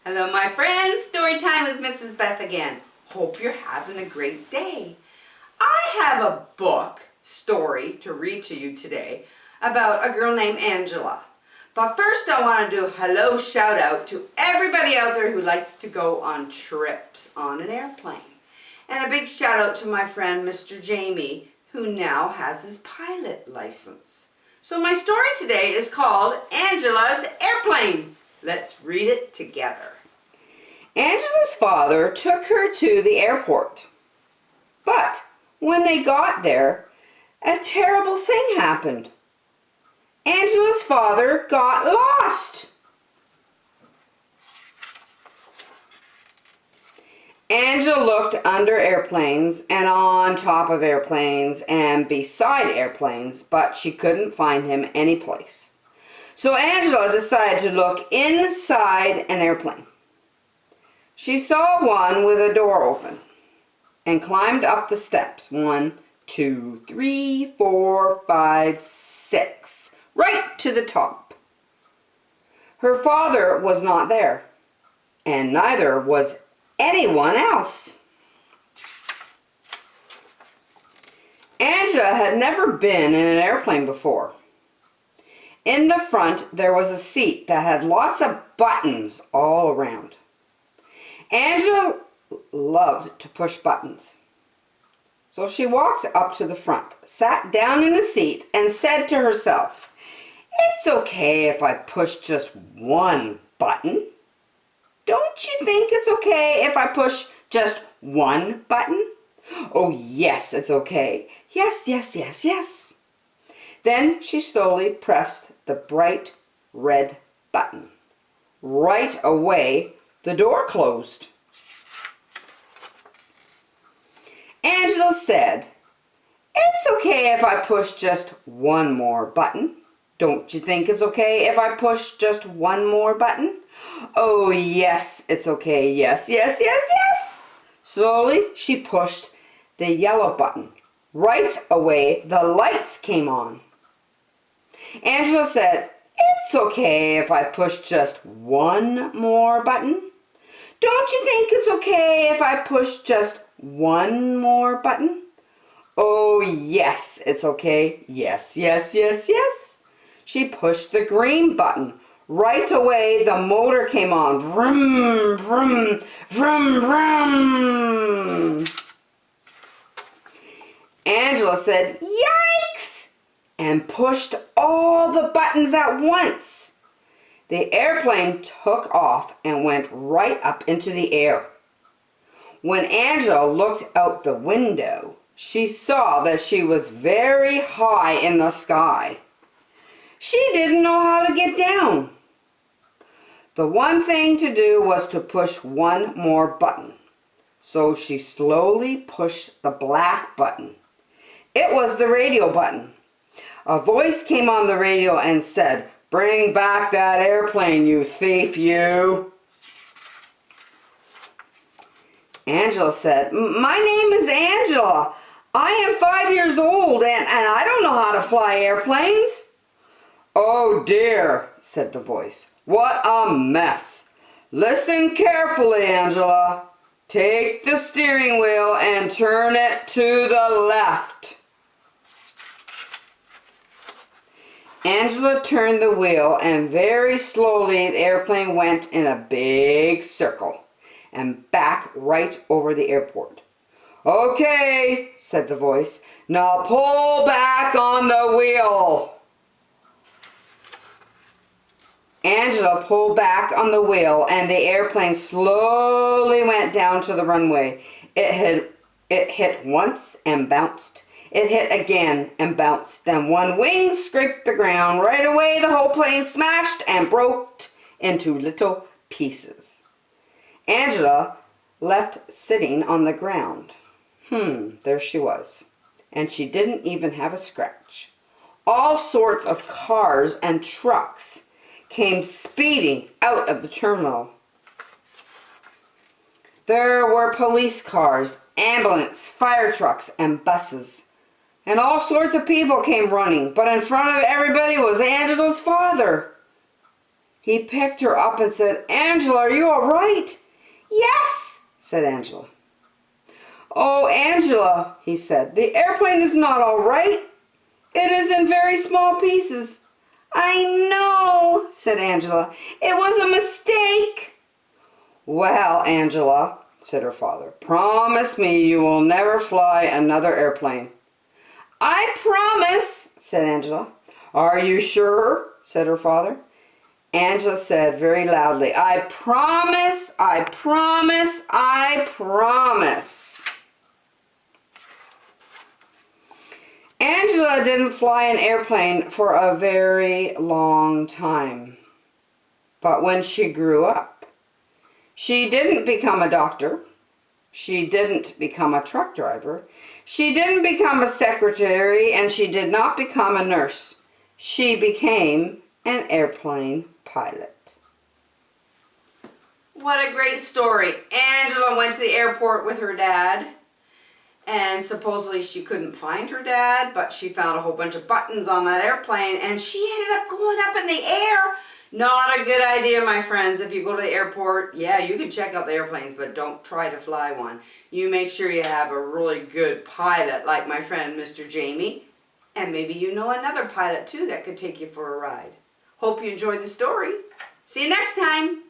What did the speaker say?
Hello my friends, story time with Mrs. Beth again. Hope you're having a great day. I have a book story to read to you today about a girl named Angela. But first I want to do a hello shout out to everybody out there who likes to go on trips on an airplane. And a big shout out to my friend Mr. Jamie, who now has his pilot license. So my story today is called Angela's Airplane. Let's read it together. Angela's father took her to the airport. But when they got there, a terrible thing happened. Angela's father got lost. Angela looked under airplanes and on top of airplanes and beside airplanes, but she couldn't find him anyplace. So Angela decided to look inside an airplane. She saw one with a door open and climbed up the steps. 1, 2, 3, 4, 5, 6, right to the top. Her father was not there, and neither was anyone else. Angela had never been in an airplane before. In the front, there was a seat that had lots of buttons all around. Angela loved to push buttons. So she walked up to the front, sat down in the seat, and said to herself, "It's okay if I push just one button. Don't you think it's okay if I push just one button?" "Oh, yes, it's okay. Yes, yes, yes, yes." Then she slowly pressed the bright red button. Right away, the door closed. Angela said, "It's okay if I push just one more button. Don't you think it's okay if I push just one more button?" "Oh, yes, it's okay. Yes, yes, yes, yes." Slowly, she pushed the yellow button. Right away, the lights came on. Angela said, "It's okay if I push just one more button. Don't you think it's okay if I push just one more button?" "Oh, yes, it's okay. Yes, yes, yes, yes." She pushed the green button. Right away, the motor came on. Vroom, vroom, vroom, vroom. Angela said, "Yikes!" and pushed all the buttons at once. The airplane took off and went right up into the air. When Angela looked out the window, she saw that she was very high in the sky. She didn't know how to get down. The one thing to do was to push one more button. So she slowly pushed the black button. It was the radio button. A voice came on the radio and said, "Bring back that airplane, you thief, you." Angela said, "My name is Angela. I am 5 years old and I don't know how to fly airplanes." "Oh dear," said the voice. "What a mess. Listen carefully, Angela. Take the steering wheel and turn it to the left." Angela turned the wheel and very slowly the airplane went in a big circle and back right over the airport. "Okay," said the voice. "Now pull back on the wheel." Angela pulled back on the wheel and the airplane slowly went down to the runway. It hit once and bounced. It hit again and bounced. Then one wing scraped the ground. Right away the whole plane smashed and broke into little pieces. Angela left sitting on the ground. There she was. And she didn't even have a scratch. All sorts of cars and trucks came speeding out of the terminal. There were police cars, ambulance, fire trucks, and buses. And all sorts of people came running, but in front of everybody was Angela's father. He picked her up and said, "Angela, are you all right?" "Yes," said Angela. "Oh, Angela," he said, "the airplane is not all right. It is in very small pieces." "I know," said Angela. "It was a mistake." "Well, Angela," said her father, "promise me you will never fly another airplane." "I promise," said Angela. "Are you sure?" said her father. Angela said very loudly, "I promise, I promise, I promise." Angela didn't fly an airplane for a very long time. But when she grew up, she didn't become a doctor. She didn't become a truck driver. She didn't become a secretary, and she did not become a nurse. She became an airplane pilot. What a great story. Angela went to the airport with her dad, and supposedly she couldn't find her dad, but she found a whole bunch of buttons on that airplane, and she ended up going up in the air. Not a good idea, my friends. If you go to the airport, yeah, you can check out the airplanes, but don't try to fly one. You make sure you have a really good pilot, like my friend Mr. Jamie, and maybe you know another pilot too that could take you for a ride. Hope you enjoyed the story. See you next time.